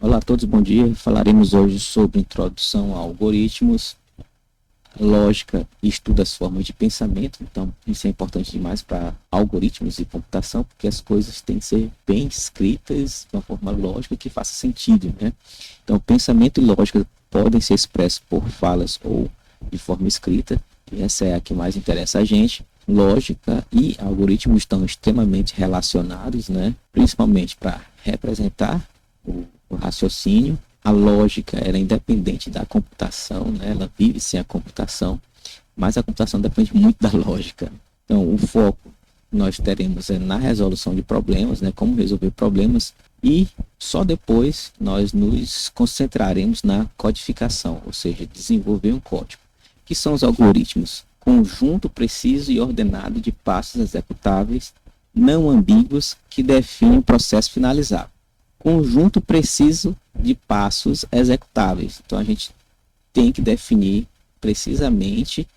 Olá a todos, bom dia. Falaremos hoje sobre introdução a algoritmos, lógica e estudo das formas de pensamento. Então, isso é importante demais para algoritmos e computação, porque as coisas têm que ser bem escritas de uma forma lógica que faça sentido, né? Então, pensamento e lógica podem ser expressos por falas ou de forma escrita, e essa é a que mais interessa a gente. Lógica e algoritmos estão extremamente relacionados, né? Principalmente para representar o raciocínio. A lógica ela é independente da computação, né? Ela vive sem a computação, mas a computação depende muito da lógica. Então, o foco nós teremos na resolução de problemas, né? Como resolver problemas, e só depois nós nos concentraremos na codificação, ou seja, desenvolver um código, que são os algoritmos: conjunto preciso e ordenado de passos executáveis não ambíguos que definem o processo finalizado. Conjunto preciso de passos executáveis. Então a gente tem que definir precisamente,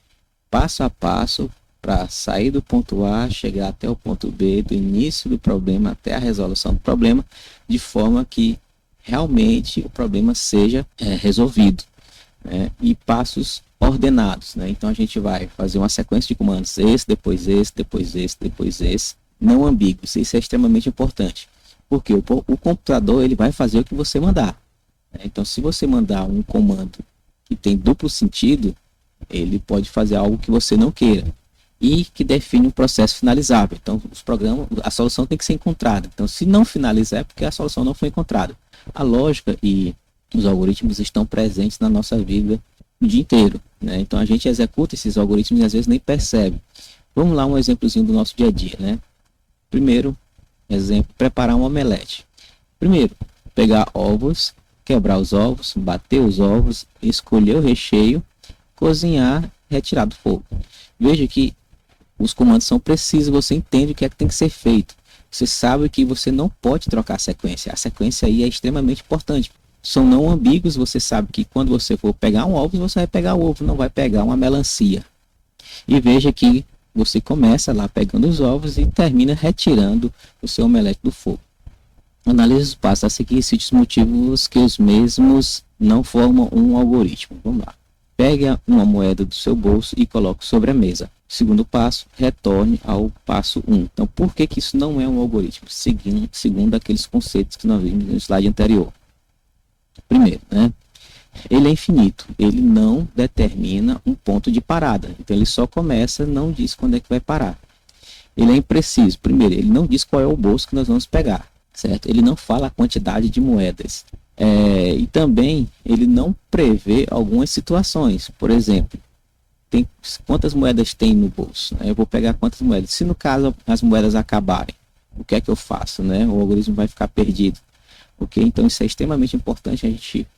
passo a passo, para sair do ponto A, chegar até o ponto B, do início do problema até a resolução do problema, de forma que realmente o problema seja resolvido, né? E passos ordenados, né? Então a gente vai fazer uma sequência de comandos, esse, depois esse, depois esse, depois esse, não ambíguos. Isso é extremamente importante, porque o computador ele vai fazer o que você mandar, né? Então, se você mandar um comando que tem duplo sentido, ele pode fazer algo que você não queira e que define um processo finalizável. Então, a solução tem que ser encontrada. Então, se não finalizar, é porque a solução não foi encontrada. A lógica e os algoritmos estão presentes na nossa vida o dia inteiro, né? Então, a gente executa esses algoritmos e às vezes nem percebe. Vamos lá, um exemplozinho do nosso dia a dia, né? Primeiro exemplo, preparar um omelete. Primeiro, pegar ovos, quebrar os ovos, bater os ovos, escolher o recheio, cozinhar, retirar do fogo. Veja que os comandos são precisos, você entende o que é que tem que ser feito. Você sabe que você não pode trocar a sequência. A sequência aí é extremamente importante. São não ambíguos, você sabe que quando você for pegar um ovo, você vai pegar o ovo, não vai pegar uma melancia. E veja que você começa lá pegando os ovos e termina retirando o seu omelete do fogo. Analise os passos a seguir e cite os motivos que os mesmos não formam um algoritmo. Vamos lá. Pegue uma moeda do seu bolso e coloque sobre a mesa. Segundo passo, retorne ao passo 1. Então, por que isso não é um algoritmo? Segundo aqueles conceitos que nós vimos no slide anterior. Primeiro, né? Ele é infinito, ele não determina um ponto de parada. Então ele só começa, não diz quando é que vai parar. Ele é impreciso. Primeiro, ele não diz qual é o bolso que nós vamos pegar, certo? Ele não fala a quantidade de moedas. E também ele não prevê algumas situações. Por exemplo, quantas moedas tem no bolso? Eu vou pegar quantas moedas? Se no caso as moedas acabarem, o que é que eu faço, né? O algoritmo vai ficar perdido. Ok? Então isso é extremamente importante. A gente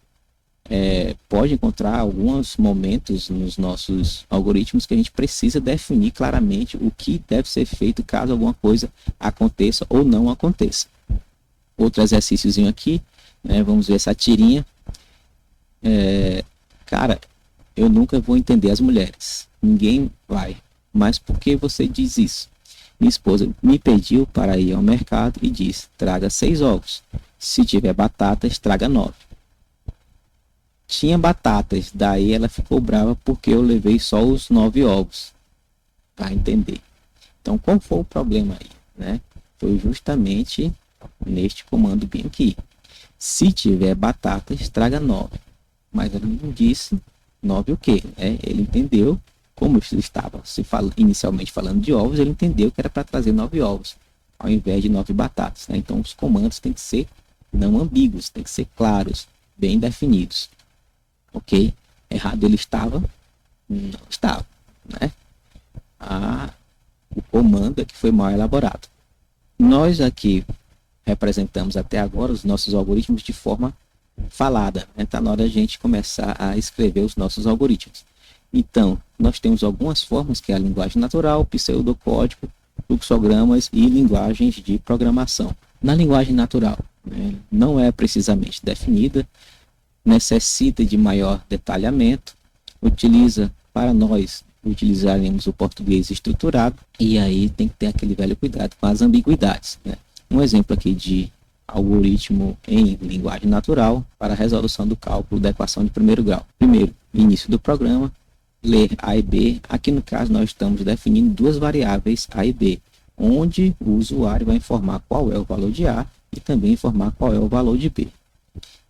pode encontrar alguns momentos nos nossos algoritmos que a gente precisa definir claramente o que deve ser feito caso alguma coisa aconteça ou não aconteça. Outro exercíciozinho aqui, né? Vamos ver essa tirinha. Cara, eu nunca vou entender as mulheres. Ninguém vai. Mas por que você diz isso? Minha esposa me pediu para ir ao mercado e disse: traga 6 ovos. Se tiver batatas, traga 9. Tinha batatas, daí ela ficou brava porque eu levei só os 9 ovos. Para entender. Então, qual foi o problema aí, né? Foi justamente neste comando bem aqui. Se tiver batatas, traga 9. Mas ele não disse 9 o quê? Ele entendeu, como eu estava inicialmente falando de ovos, ele entendeu que era para trazer 9 ovos, ao invés de 9 batatas, né? Então, os comandos têm que ser não ambíguos, têm que ser claros, bem definidos. Ok? Errado ele estava? Não estava, né? O comando é que foi mal elaborado. Nós aqui representamos até agora os nossos algoritmos de forma falada. Está na hora de a gente começar a escrever os nossos algoritmos. Então, nós temos algumas formas, que é a linguagem natural, pseudocódigo, fluxogramas e linguagens de programação. Na linguagem natural, né, não é precisamente definida, necessita de maior detalhamento, para nós utilizaremos o português estruturado, e aí tem que ter aquele velho cuidado com as ambiguidades, né? Um exemplo aqui de algoritmo em linguagem natural para a resolução do cálculo da equação de primeiro grau. Primeiro, início do programa, ler A e B. Aqui no caso nós estamos definindo duas variáveis A e B, onde o usuário vai informar qual é o valor de A e também informar qual é o valor de B.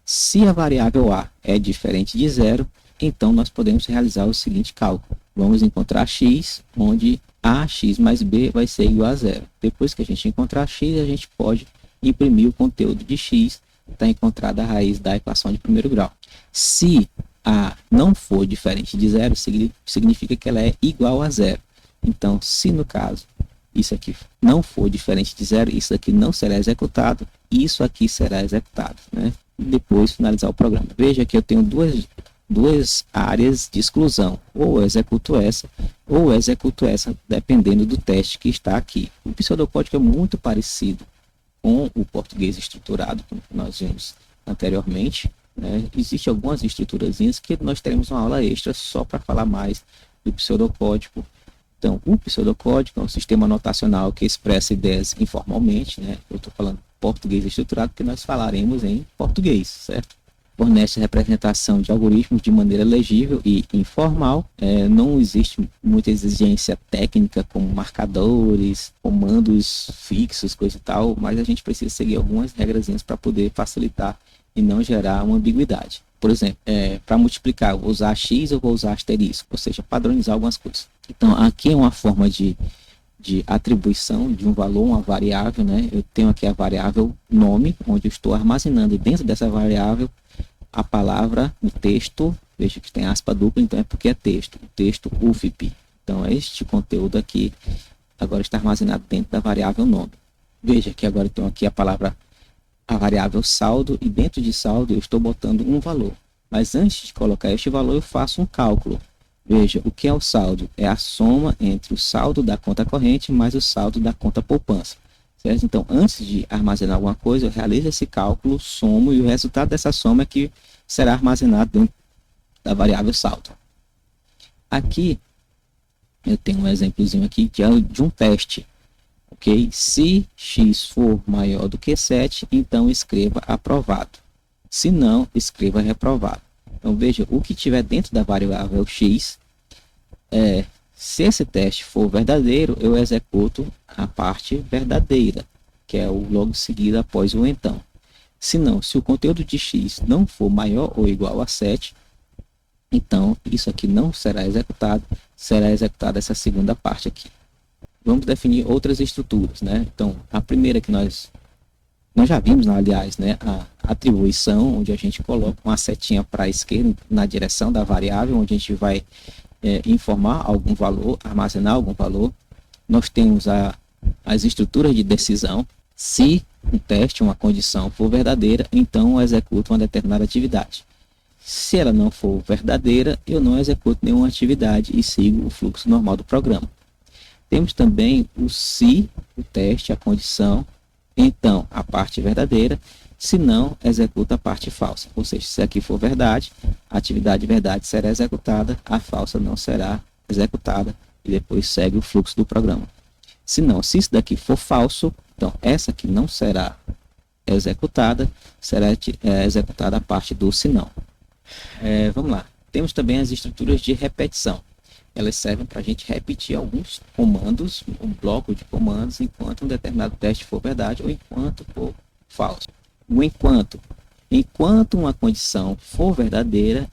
Se a variável A é diferente de zero, então nós podemos realizar o seguinte cálculo. Vamos encontrar x, onde ax mais b vai ser igual a zero. Depois que a gente encontrar x, a gente pode imprimir o conteúdo de x, está encontrada a raiz da equação de primeiro grau. Se a não for diferente de zero, significa que ela é igual a zero. Então, se no caso isso aqui não for diferente de zero, isso aqui não será executado, e isso aqui será executado, né? E depois finalizar o programa. Veja que eu tenho duas áreas de exclusão, ou eu executo essa, dependendo do teste que está aqui. O pseudocódigo é muito parecido com o português estruturado, como nós vimos anteriormente, né? Existem algumas estruturazinhas que nós teremos uma aula extra só para falar mais do pseudocódigo. Então, o pseudocódigo é um sistema notacional que expressa ideias informalmente, né? Eu estou falando português estruturado porque nós falaremos em português, certo? Fornece representação de algoritmos de maneira legível e informal. Não existe muita exigência técnica como marcadores, comandos fixos, coisa e tal, mas a gente precisa seguir algumas regrazinhas para poder facilitar e não gerar uma ambiguidade. Por exemplo, para multiplicar, eu vou usar x ou vou usar asterisco, ou seja, padronizar algumas coisas. Então, aqui é uma forma de atribuição de um valor, uma variável, né? Eu tenho aqui a variável nome, onde eu estou armazenando dentro dessa variável a palavra, o texto, veja que tem aspa dupla, então é porque é texto, o texto UFP. Então, este conteúdo aqui agora está armazenado dentro da variável nome. Veja que agora eu tenho aqui a variável saldo, e dentro de saldo eu estou botando um valor. Mas antes de colocar este valor, eu faço um cálculo. Veja, o que é o saldo? É a soma entre o saldo da conta corrente mais o saldo da conta poupança. Certo? Então, antes de armazenar alguma coisa, eu realizo esse cálculo, somo, e o resultado dessa soma é que será armazenado dentro da variável saldo. Aqui, eu tenho um exemplozinho aqui de um teste. Okay? Se x for maior do que 7, então escreva aprovado. Se não, escreva reprovado. Então, veja, o que tiver dentro da variável x, se esse teste for verdadeiro, eu executo a parte verdadeira, que é o logo seguido após o então. Se não, se o conteúdo de x não for maior ou igual a 7, então isso aqui não será executada essa segunda parte aqui. Vamos definir outras estruturas, né? Então, a primeira que nós já vimos, aliás, né, a atribuição, onde a gente coloca uma setinha para a esquerda na direção da variável, onde a gente vai informar algum valor, armazenar algum valor. Nós temos as estruturas de decisão. Se um teste, uma condição for verdadeira, então eu executo uma determinada atividade. Se ela não for verdadeira, eu não executo nenhuma atividade e sigo o fluxo normal do programa. Temos também o se, o teste, a condição, então a parte verdadeira, se não, executa a parte falsa. Ou seja, se aqui for verdade, a atividade verdade será executada, a falsa não será executada, e depois segue o fluxo do programa. Se não, se isso daqui for falso, então essa aqui não será executada, será executada a parte do se não. Vamos lá. Temos também as estruturas de repetição. Elas servem para a gente repetir alguns comandos, um bloco de comandos, enquanto um determinado teste for verdade ou enquanto for falso. O enquanto uma condição for verdadeira,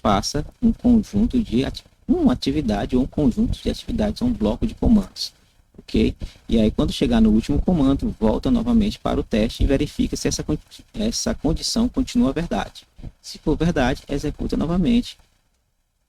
faça um conjunto de uma atividade ou um conjunto de atividades, um bloco de comandos. Ok? E aí, quando chegar no último comando, volta novamente para o teste e verifica se essa condição continua verdade. Se for verdade, executa novamente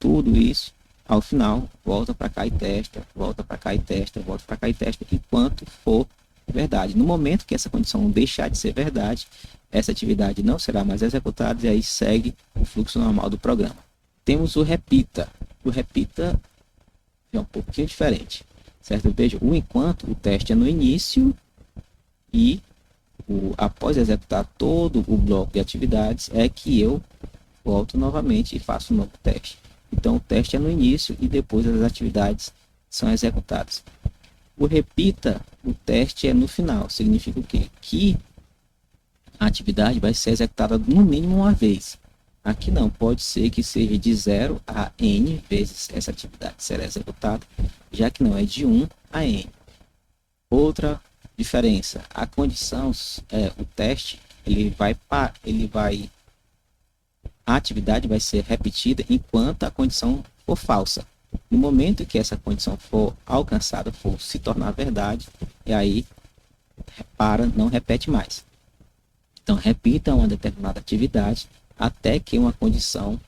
tudo isso. Ao final, volta para cá e testa, volta para cá e testa, volta para cá e testa, enquanto for verdade. No momento que essa condição deixar de ser verdade, essa atividade não será mais executada e aí segue o fluxo normal do programa. Temos o repita. O repita é um pouquinho diferente, certo? Veja, o enquanto, o teste é no início e após executar todo o bloco de atividades é que eu volto novamente e faço um novo teste. Então, o teste é no início e depois as atividades são executadas. O repita, o teste é no final. Significa o quê? Que a atividade vai ser executada no mínimo uma vez. Aqui não, pode ser que seja de 0 a n vezes essa atividade será executada, já que não é de 1 a n. Outra diferença, a condição, o teste, a atividade vai ser repetida enquanto a condição for falsa. No momento que essa condição for alcançada, for se tornar verdade, e aí não repete mais. Então, repita uma determinada atividade até que uma condição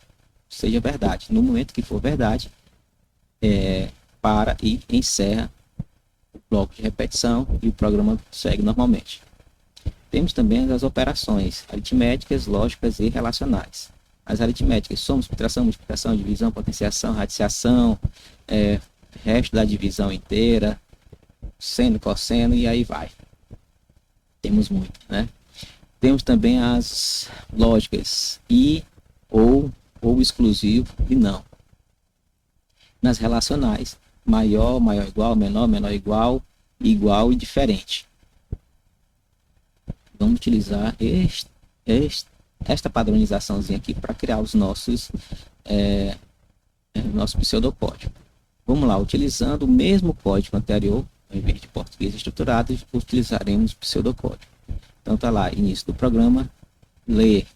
seja verdade. No momento que for verdade, para e encerra o bloco de repetição e o programa segue normalmente. Temos também as operações aritméticas, lógicas e relacionais. As aritméticas: soma, subtração, multiplicação, divisão, potenciação, radiciação, resto da divisão inteira, seno, cosseno, e aí vai. Temos muito, né? Temos também as lógicas e, ou exclusivo e não. Nas relacionais: maior, maior igual, menor, menor igual, igual e diferente. Vamos utilizar esta padronizaçãozinha aqui para criar os nossos nosso pseudocódigo. Vamos lá, utilizando o mesmo código anterior, ao invés de português estruturado, utilizaremos pseudocódigo. Então tá lá, início do programa, ler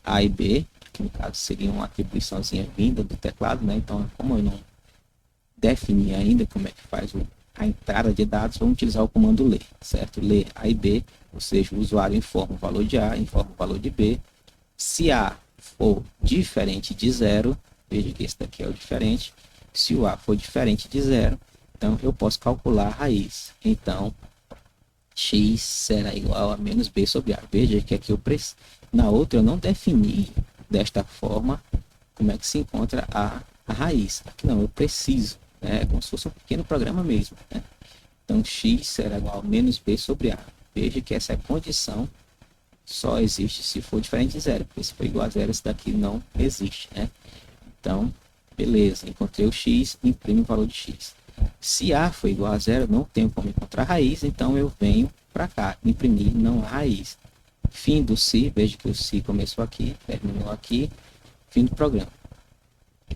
A e B, que no caso seria uma atribuiçãozinha vinda do teclado, né? Então, como eu não defini ainda como é que faz a entrada de dados, vamos utilizar o comando ler, certo? Ler A e B, ou seja, o usuário informa o valor de A, informa o valor de B. Se A for diferente de 0, veja que esse daqui é o diferente. Se o A for diferente de 0, então eu posso calcular a raiz. Então, x será igual a menos b sobre a. Veja que aqui na outra eu não defini desta forma como é que se encontra a raiz. Aqui não, eu preciso. É como se fosse um pequeno programa mesmo, né? Então, x será igual a menos b sobre a. Veja que essa condição só existe se for diferente de 0, porque se for igual a 0, esse daqui não existe, né? Então, beleza, encontrei o x, imprimo o valor de x. Se a for igual a 0, não tenho como encontrar a raiz, então eu venho para cá, imprimir não a raiz. Fim do se, veja que o se começou aqui, terminou aqui, fim do programa.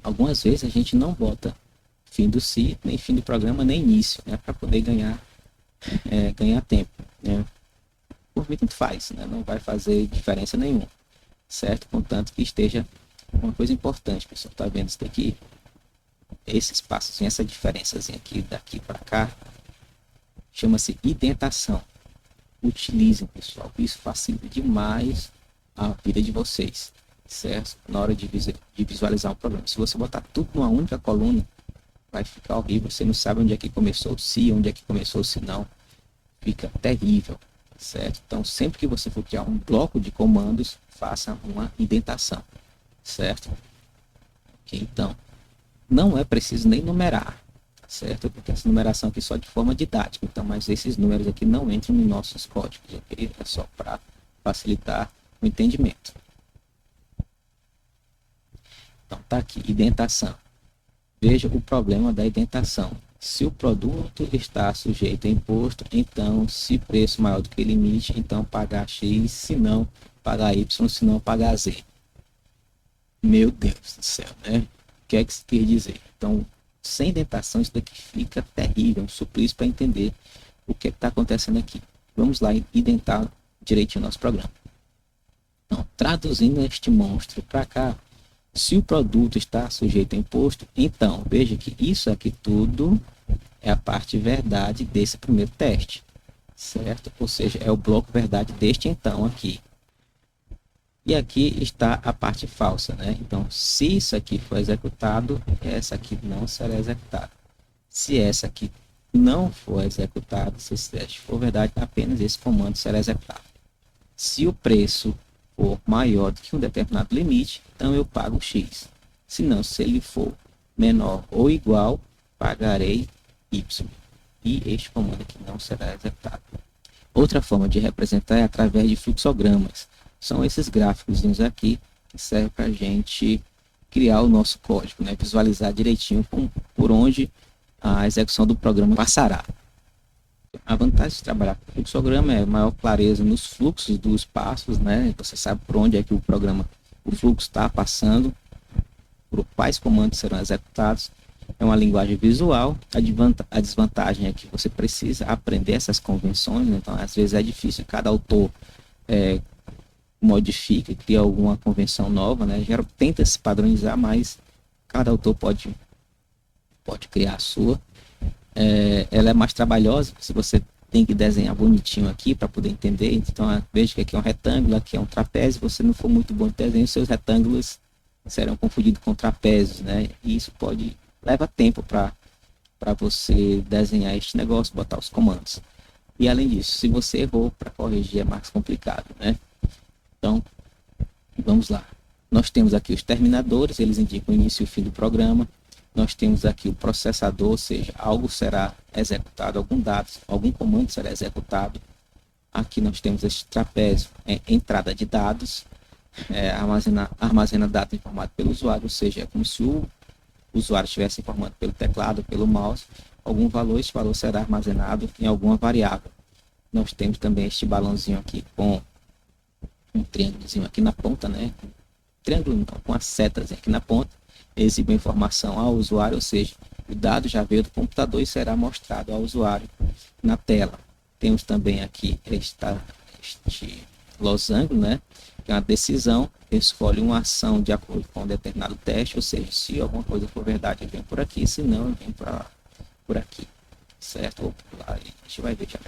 Algumas vezes a gente não bota fim do se, nem fim do programa, nem início, né, para poder ganhar tempo, né? Por mim tanto faz, né? Não vai fazer diferença nenhuma, certo? Contanto que esteja uma coisa importante, pessoal, tá vendo isso daqui? Esse espaço, essa diferençazinha aqui, daqui para cá, chama-se indentação. Utilizem, pessoal, isso facilita demais a vida de vocês, certo? Na hora de visualizar um programa. Se você botar tudo numa única coluna, vai ficar horrível. Você não sabe onde é que começou o se, onde é que começou o se não. Fica terrível, certo? Então, sempre que você for criar um bloco de comandos, faça uma indentação, certo? Okay, então, não é preciso nem numerar, certo? Porque essa numeração aqui é só de forma didática. Então, mas esses números aqui não entram nos nossos códigos, ok? É só para facilitar o entendimento. Então, tá aqui, indentação. Veja o problema da indentação. Se o produto está sujeito a imposto, então, se preço maior do que o limite, então pagar X, se não, pagar Y, se não, pagar Z. Meu Deus do céu, né? O que é que isso quer dizer? Então, sem indentação, isso daqui fica terrível, um suplício para entender o que está acontecendo aqui. Vamos lá indentar direitinho o nosso programa. Então, traduzindo este monstro para cá, se o produto está sujeito a imposto, então, veja que isso aqui tudo é a parte verdade desse primeiro teste, certo? Ou seja, é o bloco verdade deste então aqui. E aqui está a parte falsa, né? Então, se isso aqui for executado, essa aqui não será executada. Se essa aqui não for executada, se esse teste for verdade, apenas esse comando será executado. Se o preço for maior do que um determinado limite, então eu pago X. Se não, se ele for menor ou igual, pagarei Y. E este comando aqui não será executado. Outra forma de representar é através de fluxogramas. São esses gráficos aqui que servem para a gente criar o nosso código, né? Visualizar direitinho por onde a execução do programa passará. A vantagem de trabalhar com fluxograma é maior clareza nos fluxos dos passos, né? Você sabe por onde é que o fluxo está passando, por quais comandos serão executados. É uma linguagem visual. A desvantagem é que você precisa aprender essas convenções, né? Então às vezes é difícil, cada autor modifica, cria alguma convenção nova, né? Já tenta se padronizar, mas cada autor pode criar a sua. Ela é mais trabalhosa, se você tem que desenhar bonitinho aqui para poder entender. Então veja que aqui é um retângulo, aqui é um trapézio. Se você não for muito bom em desenho, seus retângulos serão confundidos com trapézios, né? E isso leva tempo para você desenhar este negócio, botar os comandos. E além disso, se você errou, para corrigir é mais complicado, né? Então, vamos lá. Nós temos aqui os terminadores, eles indicam o início e o fim do programa. Nós temos aqui o processador, ou seja, algo será executado, algum comando será executado. Aqui nós temos este trapézio, entrada de dados, armazena dados informados pelo usuário, ou seja, é como se o usuário estivesse informando pelo teclado, pelo mouse, algum valor, esse valor será armazenado em alguma variável. Nós temos também este balãozinho aqui com um triângulozinho aqui na ponta, né? Triângulo não, com as setas aqui na ponta, exibe a informação ao usuário, ou seja, o dado já veio do computador e será mostrado ao usuário na tela. Temos também aqui este losango, né? Que é uma decisão, escolhe uma ação de acordo com um determinado teste, ou seja, se alguma coisa for verdade, eu venho por aqui, se não, eu venho por aqui, certo? Ou por lá, a gente vai ver já.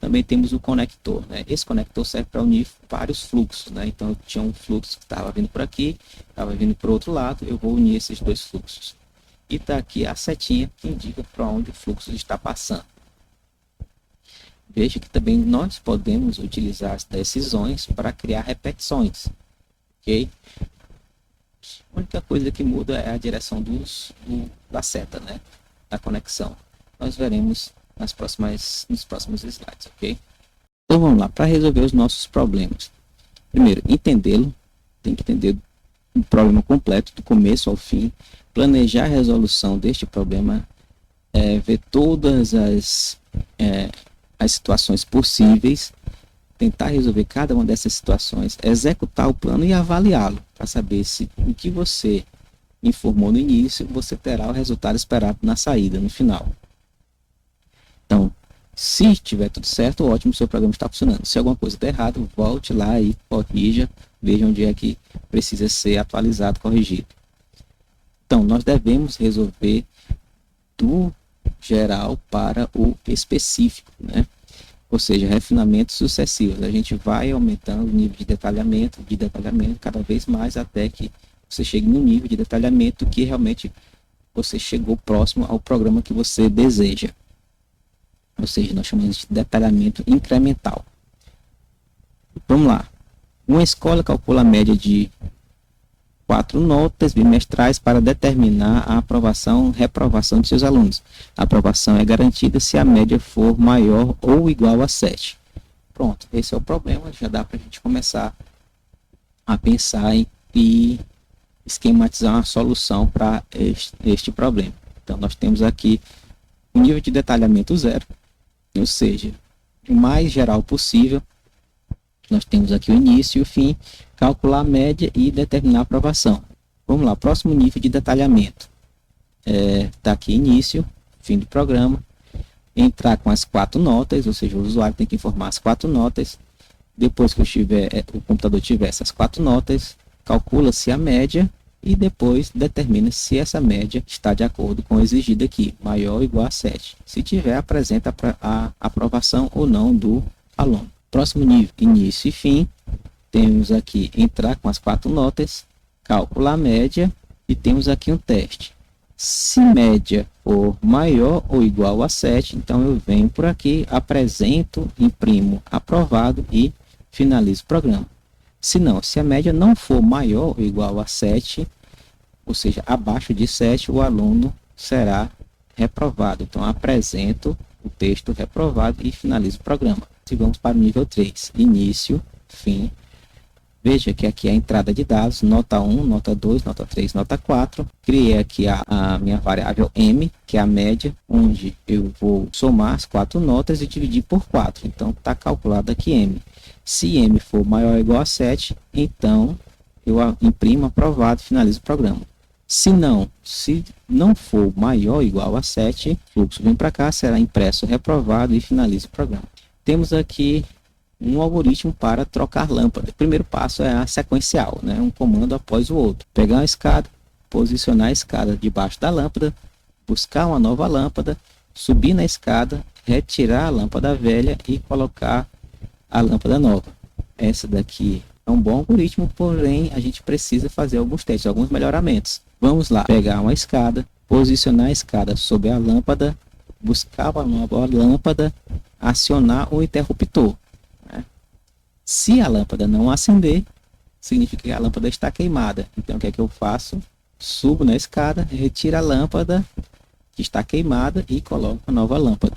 Também temos o conector, né? Esse conector serve para unir vários fluxos, né? Então eu tinha um fluxo que estava vindo por aqui, estava vindo para o outro lado, eu vou unir esses dois fluxos. E está aqui a setinha que indica para onde o fluxo está passando. Veja que também nós podemos utilizar as decisões para criar repetições, ok? A única coisa que muda é a direção da seta, né? Da conexão. Nós veremos nos próximos slides, ok? Então vamos lá, para resolver os nossos problemas. Primeiro, entendê-lo, tem que entender o problema completo, do começo ao fim, planejar a resolução deste problema, ver todas as situações possíveis, tentar resolver cada uma dessas situações, executar o plano e avaliá-lo, para saber se o que você informou no início, você terá o resultado esperado na saída, no final. Então, se tiver tudo certo, ótimo, seu programa está funcionando. Se alguma coisa der errado, volte lá e corrija, veja onde é que precisa ser atualizado, corrigido. Então, nós devemos resolver do geral para o específico, né? Ou seja, refinamentos sucessivos. A gente vai aumentando o nível de detalhamento cada vez mais, até que você chegue no nível de detalhamento que realmente você chegou próximo ao programa que você deseja. Ou seja, nós chamamos de detalhamento incremental. Vamos lá. Uma escola calcula a média de 4 notas bimestrais para determinar a aprovação e reprovação de seus alunos. A aprovação é garantida se a média for maior ou igual a 7. Pronto, esse é o problema. Já dá para a gente começar a pensar e esquematizar uma solução para este problema. Então, nós temos aqui o nível de detalhamento 0. Ou seja, o mais geral possível. Nós temos aqui o início e o fim, calcular a média e determinar a aprovação. Vamos lá, próximo nível de detalhamento. Está aqui início, fim do programa. Entrar com as 4 notas, ou seja, o usuário tem que informar as 4 notas. Depois que o computador tiver essas 4 notas, calcula-se a média e depois determina se essa média está de acordo com o exigido aqui, maior ou igual a 7. Se tiver, apresenta a aprovação ou não do aluno. Próximo nível, início e fim. Temos aqui entrar com as 4 notas, calcular a média e temos aqui um teste. Se média for maior ou igual a 7, então eu venho por aqui, apresento, imprimo aprovado e finalizo o programa. Se não, se a média não for maior ou igual a 7, ou seja, abaixo de 7, o aluno será reprovado. Então, apresento o texto reprovado e finalizo o programa. E vamos para o nível 3, início, fim. Veja que aqui é a entrada de dados, nota 1, nota 2, nota 3, nota 4. Criei aqui a minha variável M, que é a média, onde eu vou somar as 4 notas e dividir por 4. Então, está calculado aqui M. Se M for maior ou igual a 7, então eu imprimo aprovado e finalizo o programa. Se não for maior ou igual a 7, o fluxo vem para cá, será impresso reprovado e finaliza o programa. Temos aqui um algoritmo para trocar lâmpada. O primeiro passo é a sequencial, né? Um comando após o outro. Pegar uma escada, posicionar a escada debaixo da lâmpada, buscar uma nova lâmpada, subir na escada, retirar a lâmpada velha e colocar a lâmpada nova. Essa daqui é um bom algoritmo, porém a gente precisa fazer alguns testes, alguns melhoramentos. Vamos lá, pegar uma escada, posicionar a escada sobre a lâmpada, buscar uma nova lâmpada, acionar o interruptor. Se a lâmpada não acender, significa que a lâmpada está queimada. Então, o que é que eu faço? Subo na escada, retiro a lâmpada que está queimada e coloco a nova lâmpada.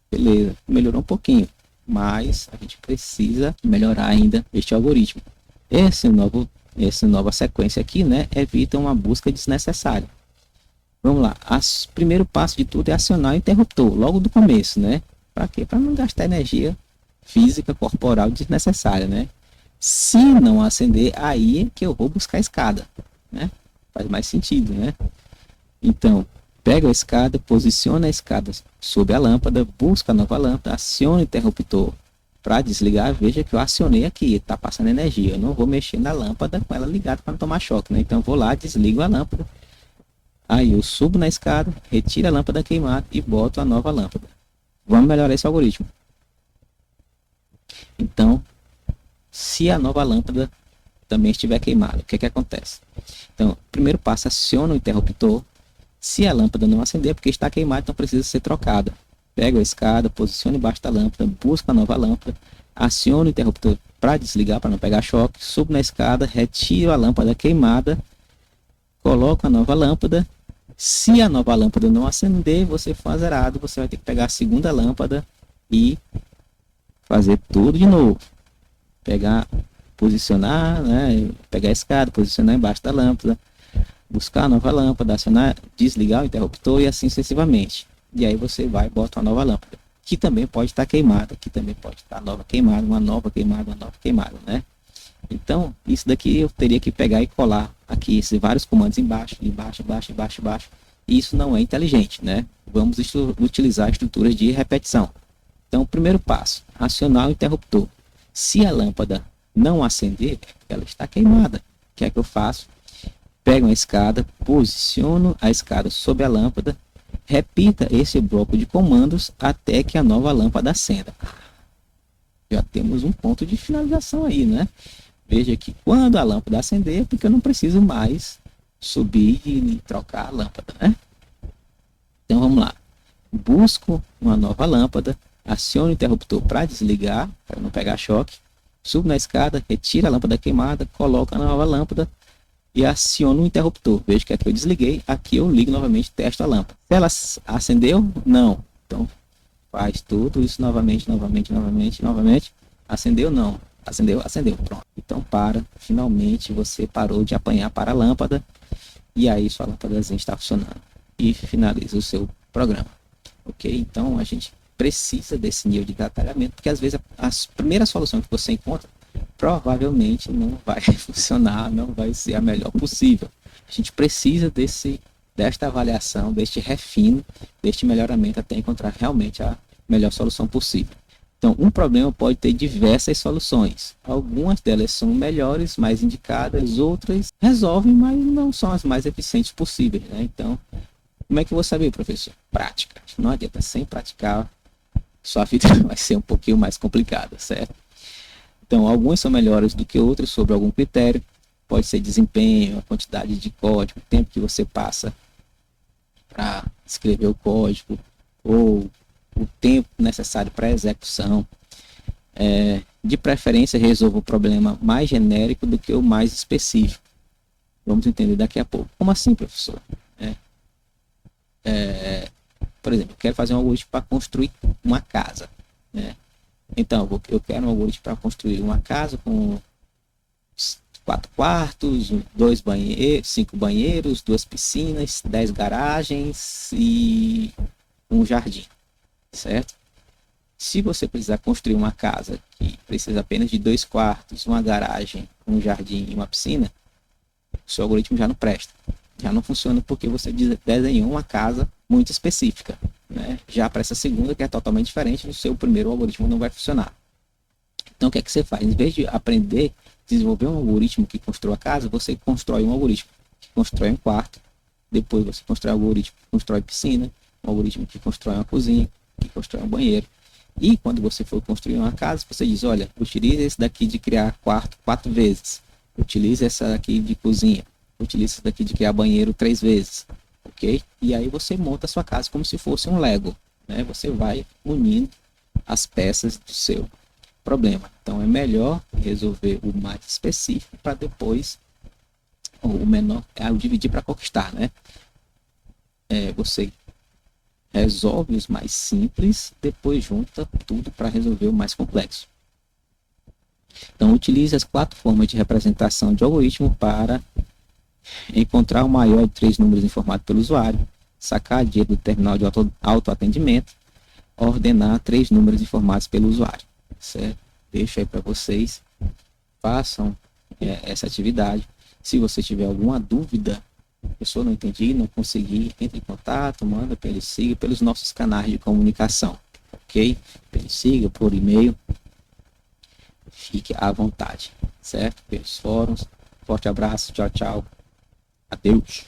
Beleza, melhorou um pouquinho, mas a gente precisa melhorar ainda este algoritmo. Essa nova sequência aqui, né, evita uma busca desnecessária. Vamos lá, primeiro passo de tudo é acionar o interruptor, logo do começo, né? Para quê? Para não gastar energia física corporal desnecessária, né? Se não acender, aí é que eu vou buscar a escada, né? Faz mais sentido, né? Então, pega a escada, posiciona a escada sob a lâmpada, busca a nova lâmpada, aciona o interruptor para desligar. Veja que eu acionei aqui, está passando energia. Eu não vou mexer na lâmpada com ela ligada para não tomar choque, né? Então, eu vou lá, desligo a lâmpada. Aí eu subo na escada, retiro a lâmpada queimada e boto a nova lâmpada. Vamos melhorar esse algoritmo. Então, se a nova lâmpada também estiver queimada, o que é que acontece? Então, primeiro passo, aciona o interruptor. Se a lâmpada não acender, é porque está queimada, então precisa ser trocada. Pega a escada, posiciona embaixo da lâmpada, busca a nova lâmpada, aciona o interruptor para desligar, para não pegar choque, subo na escada, retiro a lâmpada queimada, coloco a nova lâmpada. Se a nova lâmpada não acender, você for zerado, você vai ter que pegar a segunda lâmpada e fazer tudo de novo. Posicionar, né? Pegar a escada, posicionar embaixo da lâmpada, buscar a nova lâmpada, acionar, desligar o interruptor e assim sucessivamente. E aí você vai e bota uma nova lâmpada, que também pode estar queimada, que também pode estar nova queimada, uma nova queimada, né? Então, isso daqui eu teria que pegar e colar aqui esses vários comandos embaixo, e isso não é inteligente, né? Vamos utilizar estruturas de repetição. Então, o primeiro passo, acionar o interruptor. Se a lâmpada não acender, ela está queimada. O que é que eu faço? Pego uma escada, posiciono a escada sobre a lâmpada, repita esse bloco de comandos até que a nova lâmpada acenda. Já temos um ponto de finalização aí, né? Veja que quando a lâmpada acender, é porque eu não preciso mais subir e trocar a lâmpada, né? Então vamos lá. Busco uma nova lâmpada, aciono o interruptor para desligar, para não pegar choque, subo na escada, retiro a lâmpada queimada, coloco a nova lâmpada e aciono o interruptor. Veja que aqui eu desliguei, aqui eu ligo novamente, testo a lâmpada. Se ela acendeu, não. Então faz tudo isso novamente. Acendeu, não. Acendeu, pronto. Então finalmente você parou de apanhar para a lâmpada e aí sua lâmpadazinha está funcionando e finaliza o seu programa. Ok? Então a gente precisa desse nível de detalhamento, porque às vezes as primeiras soluções que você encontra provavelmente não vai funcionar, não vai ser a melhor possível. A gente precisa desta avaliação, deste refino, deste melhoramento até encontrar realmente a melhor solução possível. Então, um problema pode ter diversas soluções. Algumas delas são melhores, mais indicadas, outras resolvem, mas não são as mais eficientes possíveis, né? Então, como é que eu vou saber, professor? Prática. Não adianta, sem praticar, sua vida vai ser um pouquinho mais complicada, certo? Então, algumas são melhores do que outras sobre algum critério. Pode ser desempenho, a quantidade de código, o tempo que você passa para escrever o código, ou o tempo necessário para a execução. De preferência, resolva o problema mais genérico do que o mais específico. Vamos entender daqui a pouco. Como assim, professor? Por exemplo, eu quero fazer um algoritmo para construir uma casa, né? Então, eu quero um algoritmo para construir uma casa com 4 quartos, 2 banheiros, 5 banheiros, 2 piscinas, 10 garagens e um jardim, certo? Se você precisar construir uma casa que precisa apenas de 2 quartos, uma garagem, um jardim e uma piscina, o seu algoritmo já não presta. Já não funciona porque você desenhou uma casa muito específica, né? Já para essa segunda, que é totalmente diferente, o seu primeiro algoritmo não vai funcionar. Então, o que é que você faz? Em vez de aprender, desenvolver um algoritmo que constrói a casa, você constrói um algoritmo que constrói um quarto, depois você constrói um algoritmo que constrói piscina, um algoritmo que constrói uma cozinha, que constrói um banheiro. E quando você for construir uma casa, você diz, olha, utilize esse daqui de criar quarto 4 vezes, utilize essa daqui de cozinha, utilize esse daqui de criar banheiro 3 vezes, ok? E aí você monta a sua casa como se fosse um Lego, né? Você vai unindo as peças do seu problema. Então é melhor resolver o mais específico para depois o menor, o dividir para conquistar, né? Você resolve os mais simples, depois junta tudo para resolver o mais complexo. Então utilize as 4 formas de representação de algoritmo para encontrar o maior de 3 números informados pelo usuário, sacar dinheiro do terminal de autoatendimento, ordenar 3 números informados pelo usuário, certo? Deixo aí para vocês, façam essa atividade. Se você tiver alguma dúvida, pessoa não entendi, não consegui, entre em contato, manda pelo siga, pelos nossos canais de comunicação, ok? Pelo siga, por e-mail, fique à vontade, certo? Pelos fóruns. Forte abraço, tchau, tchau, adeus.